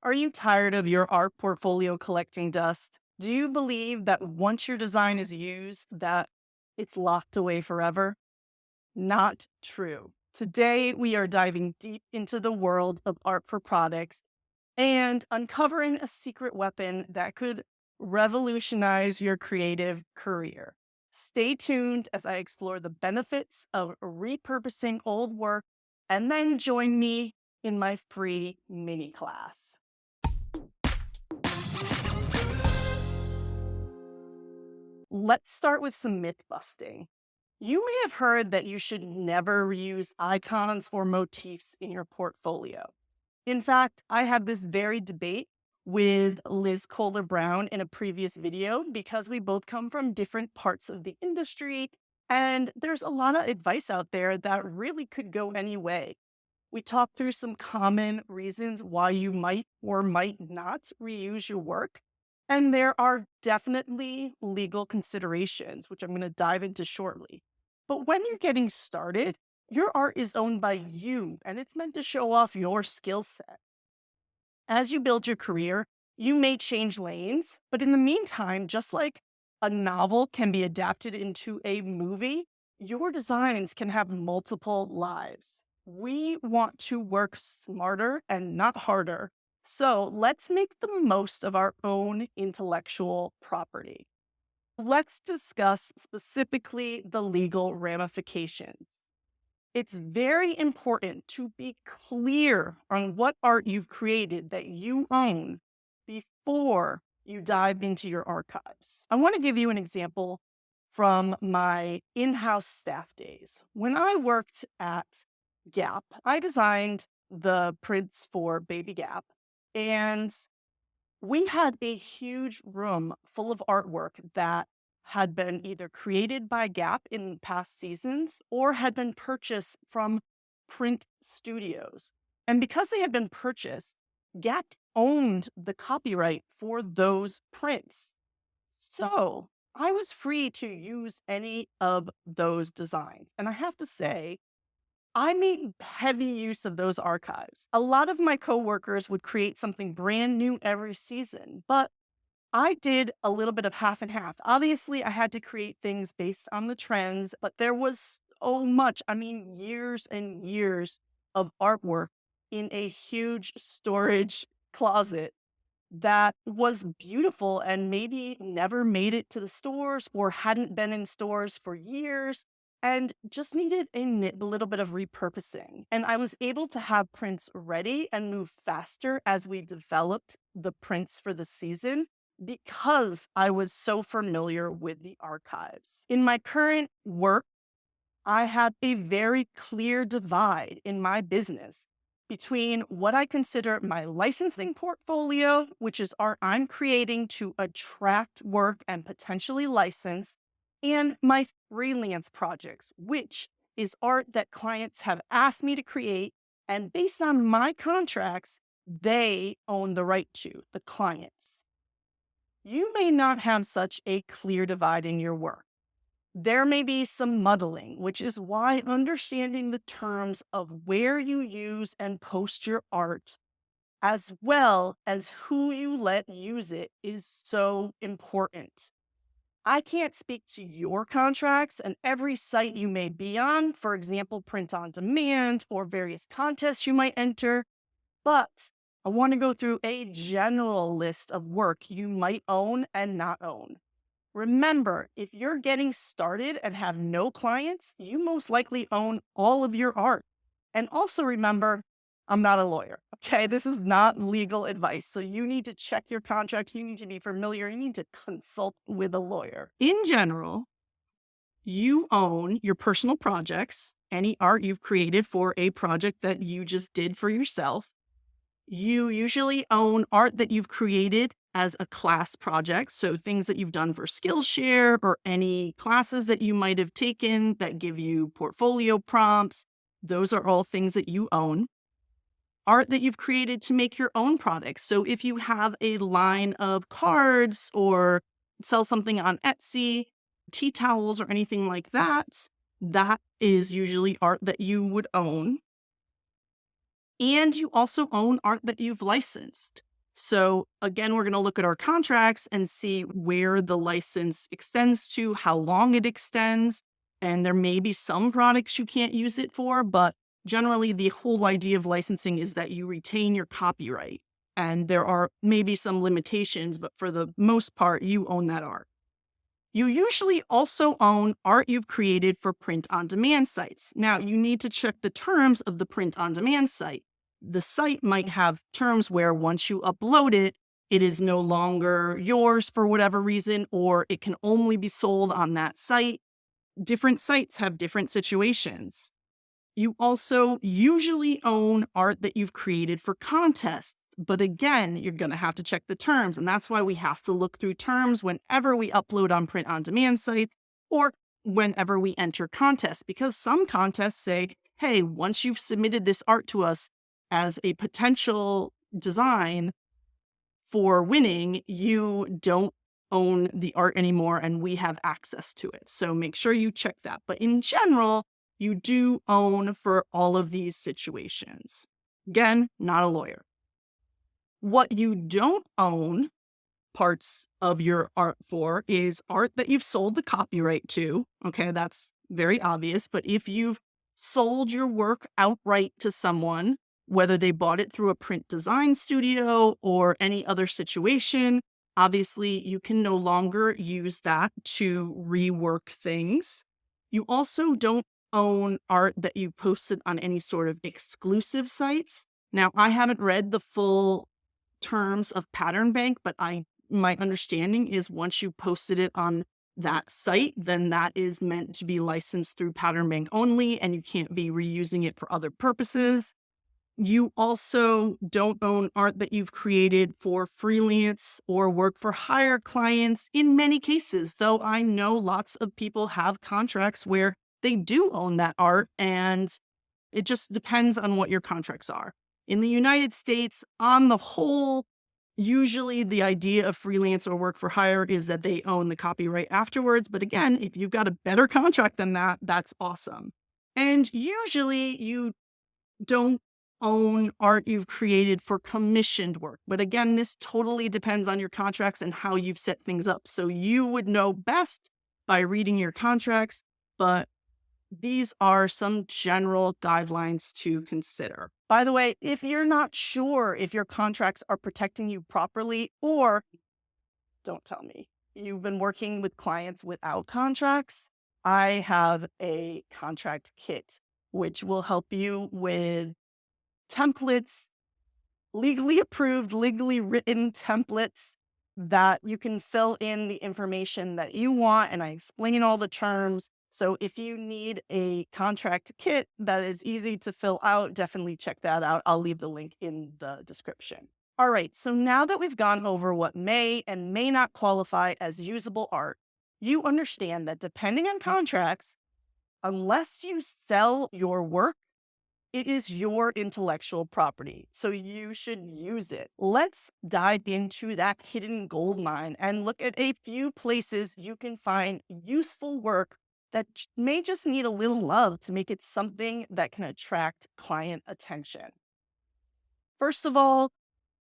Are you tired of your art portfolio collecting dust? Do you believe that once your design is used, that it's locked away forever? Not true. Today, we are diving deep into the world of art for products and uncovering a secret weapon that could revolutionize your creative career. Stay tuned as I explore the benefits of repurposing old work and then join me in my free mini class. Let's start with some myth busting. You may have heard that you should never reuse icons or motifs in your portfolio. In fact, I had this very debate with Liz Kohler Brown in a previous video because we both come from different parts of the industry, and there's a lot of advice out there that really could go any way. We talked through some common reasons why you might or might not reuse your work. And there are definitely legal considerations, which I'm going to dive into shortly. But when you're getting started, your art is owned by you and it's meant to show off your skill set. As you build your career, you may change lanes, but in the meantime, just like a novel can be adapted into a movie, your designs can have multiple lives. We want to work smarter and not harder. So let's make the most of our own intellectual property. Let's discuss specifically the legal ramifications. It's very important to be clear on what art you've created that you own before you dive into your archives. I want to give you an example from my in-house staff days. When I worked at Gap, I designed the prints for Baby Gap, and we had a huge room full of artwork that had been either created by Gap in past seasons or had been purchased from print studios. And because they had been purchased, Gap owned the copyright for those prints. So I was free to use any of those designs. And I have to say, I made heavy use of those archives. A lot of my coworkers would create something brand new every season, but I did a little bit of half and half. Obviously, I had to create things based on the trends, but there was so much, years and years of artwork in a huge storage closet that was beautiful and maybe never made it to the stores or hadn't been in stores for years and just needed a little bit of repurposing. And I was able to have prints ready and move faster as we developed the prints for the season because I was so familiar with the archives. In my current work, I have a very clear divide in my business between what I consider my licensing portfolio, which is art I'm creating to attract work and potentially license, and my freelance projects, which is art that clients have asked me to create. And based on my contracts, they own the right to, the clients. You may not have such a clear divide in your work. There may be some muddling, which is why understanding the terms of where you use and post your art, as well as who you let use it, is so important. I can't speak to your contracts and every site you may be on, for example, print on demand or various contests you might enter, but I want to go through a general list of work you might own and not own. Remember, if you're getting started and have no clients, you most likely own all of your art. And also remember, I'm not a lawyer. Okay. This is not legal advice. So you need to check your contracts. You need to be familiar. You need to consult with a lawyer. In general, you own your personal projects, any art you've created for a project that you just did for yourself. You usually own art that you've created as a class project. So things that you've done for Skillshare or any classes that you might have taken that give you portfolio prompts. Those are all things that you own. Art that you've created to make your own products. So if you have a line of cards or sell something on Etsy, tea towels or anything like that, that is usually art that you would own. And you also own art that you've licensed. So again, we're going to look at our contracts and see where the license extends to, how long it extends. And there may be some products you can't use it for, but generally the whole idea of licensing is that you retain your copyright. And there are maybe some limitations, but for the most part, you own that art. You usually also own art you've created for print on demand sites. Now, you need to check the terms of the print on demand site. The site might have terms where once you upload it, it is no longer yours for whatever reason, or it can only be sold on that site. Different sites have different situations. You also usually own art that you've created for contests. But again, you're going to have to check the terms. And that's why we have to look through terms whenever we upload on print on demand sites or whenever we enter contests, because some contests say, hey, once you've submitted this art to us as a potential design for winning, you don't own the art anymore and we have access to it. So make sure you check that. But in general, you do own for all of these situations. Again, not a lawyer. What you don't own parts of your art for is art that you've sold the copyright to. Okay, that's very obvious. But if you've sold your work outright to someone, whether they bought it through a print design studio or any other situation, obviously you can no longer use that to rework things. You also don't own art that you posted on any sort of exclusive sites. Now, I haven't read the full terms of Pattern Bank, but my understanding is once you posted it on that site, then that is meant to be licensed through Pattern Bank only, and you can't be reusing it for other purposes. You also don't own art that you've created for freelance or work for hire clients in many cases, though I know lots of people have contracts where they do own that art, and it just depends on what your contracts are. In the United States, on the whole, usually the idea of freelance or work for hire is that they own the copyright afterwards. But again, if you've got a better contract than that, that's awesome. And usually you don't own art you've created for commissioned work. But again, this totally depends on your contracts and how you've set things up. So you would know best by reading your contracts, but these are some general guidelines to consider. By the way, if you're not sure if your contracts are protecting you properly, or don't tell me, you've been working with clients without contracts, I have a contract kit, which will help you with templates, legally approved, legally written templates that you can fill in the information that you want. And I explain all the terms. So if you need a contract kit that is easy to fill out, definitely check that out. I'll leave the link in the description. All right. So now that we've gone over what may and may not qualify as usable art, you understand that depending on contracts, unless you sell your work, it is your intellectual property, so you should use it. Let's dive into that hidden gold mine and look at a few places you can find useful work that may just need a little love to make it something that can attract client attention. First of all,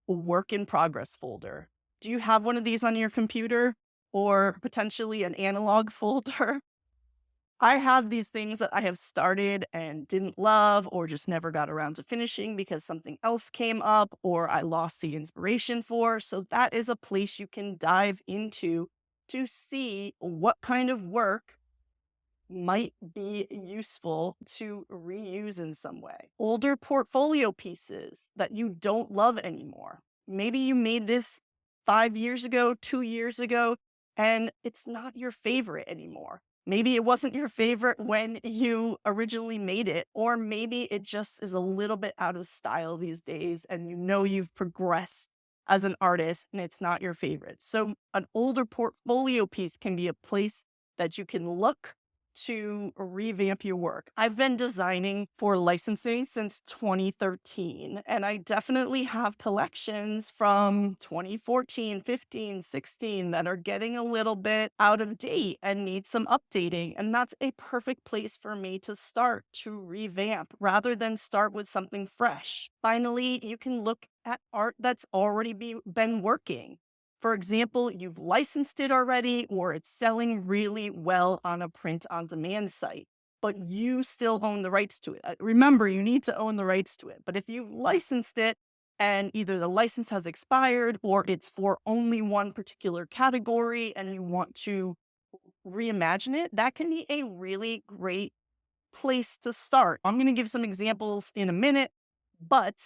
a work in progress folder. Do you have one of these on your computer or potentially an analog folder? I have these things that I have started and didn't love or just never got around to finishing because something else came up or I lost the inspiration for. So that is a place you can dive into to see what kind of work might be useful to reuse in some way. Older portfolio pieces that you don't love anymore. Maybe you made this 5 years ago, 2 years ago, and it's not your favorite anymore. Maybe it wasn't your favorite when you originally made it, or maybe it just is a little bit out of style these days and you know you've progressed as an artist and it's not your favorite. So an older portfolio piece can be a place that you can look to revamp your work. I've been designing for licensing since 2013, and I definitely have collections from 2014, 15, 16 that are getting a little bit out of date and need some updating. And that's a perfect place for me to start to revamp rather than start with something fresh. Finally, you can look at art that's already been working. For example, you've licensed it already, or it's selling really well on a print on demand site, but you still own the rights to it. Remember, you need to own the rights to it. But if you've licensed it and either the license has expired or it's for only one particular category and you want to reimagine it, that can be a really great place to start. I'm going to give some examples in a minute, but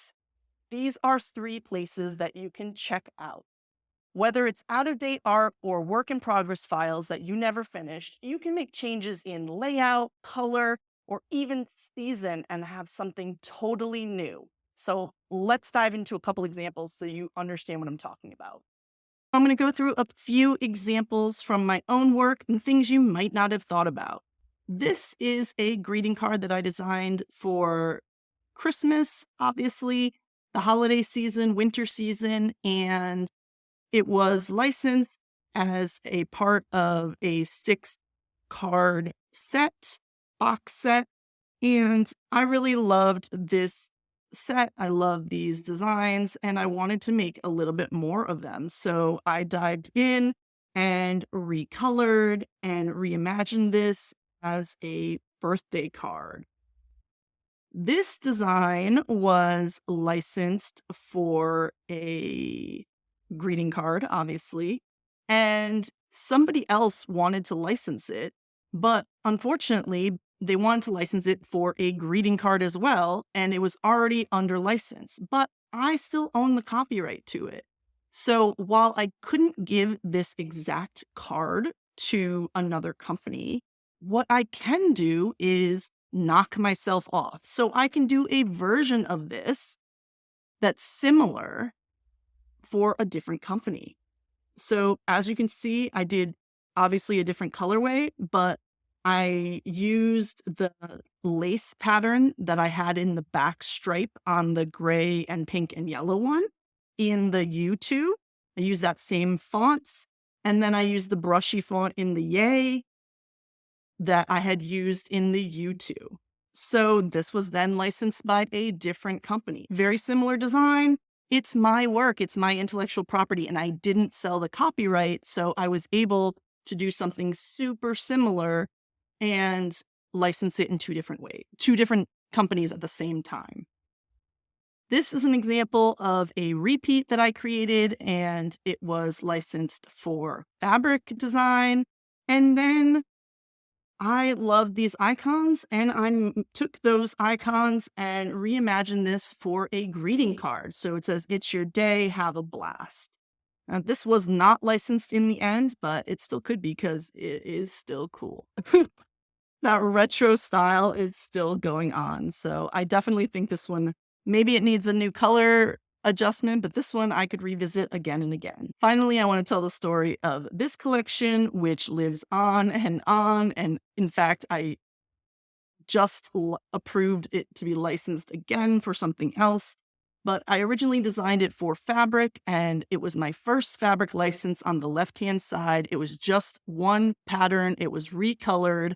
these are 3 places that you can check out. Whether it's out of date art or work in progress files that you never finished, you can make changes in layout, color, or even season and have something totally new. So let's dive into a couple examples so you understand what I'm talking about. I'm going to go through a few examples from my own work and things you might not have thought about. This is a greeting card that I designed for Christmas, obviously, the holiday season, winter season, and it was licensed as a part of a 6-card set, box set, and I really loved this set. I love these designs, and I wanted to make a little bit more of them. So I dived in and recolored and reimagined this as a birthday card. This design was licensed for a greeting card, obviously, and somebody else wanted to license it, but unfortunately, they wanted to license it for a greeting card as well, and it was already under license, but I still own the copyright to it. So while I couldn't give this exact card to another company, what I can do is knock myself off. So I can do a version of this that's similar for a different company. So as you can see, I did obviously a different colorway, but I used the lace pattern that I had in the back stripe on the gray and pink and yellow one in the U2. I used that same font. And then I used the brushy font in the Yay that I had used in the U2. So this was then licensed by a different company. Very similar design. It's my work. It's my intellectual property. And I didn't sell the copyright. So I was able to do something super similar and license it in 2 different ways, 2 different companies at the same time. This is an example of a repeat that I created, and it was licensed for fabric design. And then I love these icons, and I took those icons and reimagined this for a greeting card. So it says, "It's your day, have a blast." Now, this was not licensed in the end, but it still could be because it is still cool. That retro style is still going on. So I definitely think this one, maybe it needs a new color adjustment, but this one I could revisit again and again. Finally, I want to tell the story of this collection, which lives on. And in fact, I just approved it to be licensed again for something else. But I originally designed it for fabric, and it was my first fabric license on the left-hand side. It was just one pattern. It was recolored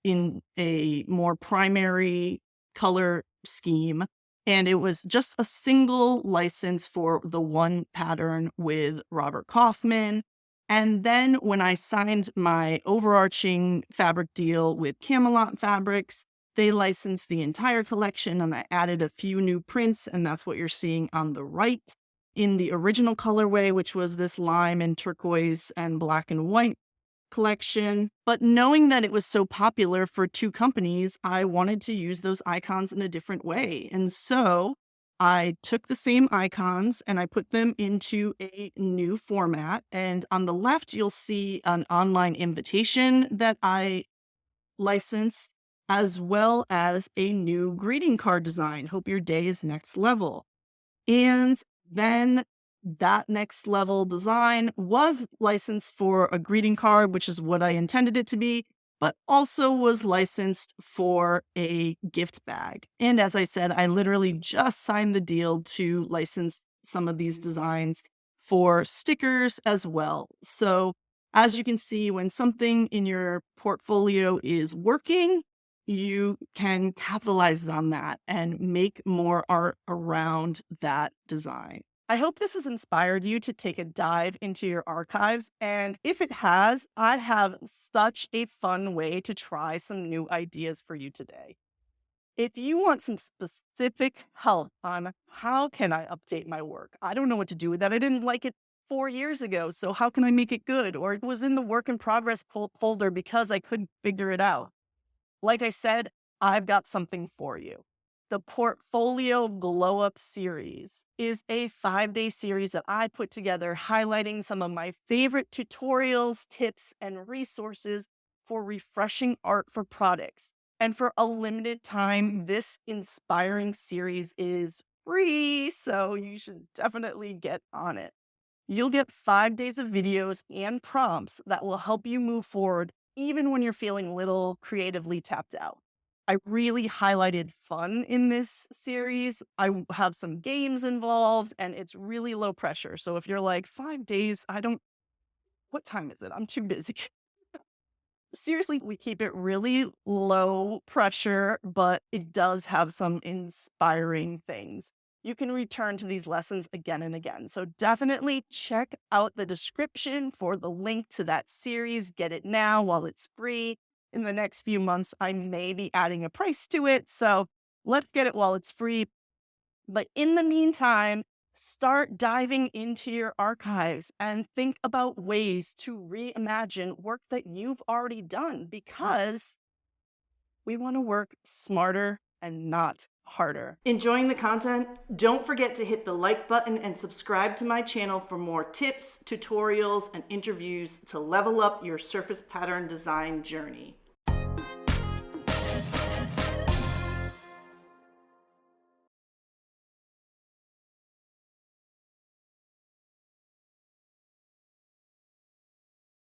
in a more primary color scheme. And it was just a single license for the one pattern with Robert Kaufman. And then when I signed my overarching fabric deal with Camelot Fabrics, they licensed the entire collection and I added a few new prints. And that's what you're seeing on the right in the original colorway, which was this lime and turquoise and black and white collection. But knowing that it was so popular for 2 companies, I wanted to use those icons in a different way. And so I took the same icons and I put them into a new format. And on the left, you'll see an online invitation that I licensed, as well as a new greeting card design. Hope your day is next level. And then that next level design was licensed for a greeting card, which is what I intended it to be, but also was licensed for a gift bag. And as I said, I literally just signed the deal to license some of these designs for stickers as well. So as you can see, when something in your portfolio is working, you can capitalize on that and make more art around that design. I hope this has inspired you to take a dive into your archives. And if it has, I have such a fun way to try some new ideas for you today. If you want some specific help on how can I update my work, I don't know what to do with that. I didn't like it 4 years ago. So how can I make it good? Or it was in the work in progress folder because I couldn't figure it out. Like I said, I've got something for you. The Portfolio Glow Up series is a 5-day series that I put together highlighting some of my favorite tutorials, tips, and resources for refreshing art for products. And for a limited time, this inspiring series is free, so you should definitely get on it. You'll get 5 days of videos and prompts that will help you move forward even when you're feeling a little creatively tapped out. I really highlighted fun in this series. Have some games involved and it's really low pressure. So if you're like, 5 days, what time is it? I'm too busy. Seriously, we keep it really low pressure, but it does have some inspiring things. You can return to these lessons again and again. So definitely check out the description for the link to that series. Get it now while it's free. In the next few months, I may be adding a price to it. So let's get it while it's free. But in the meantime, start diving into your archives and think about ways to reimagine work that you've already done because we want to work smarter and not harder. Enjoying the content? Don't forget to hit the like button and subscribe to my channel for more tips, tutorials, and interviews to level up your surface pattern design journey.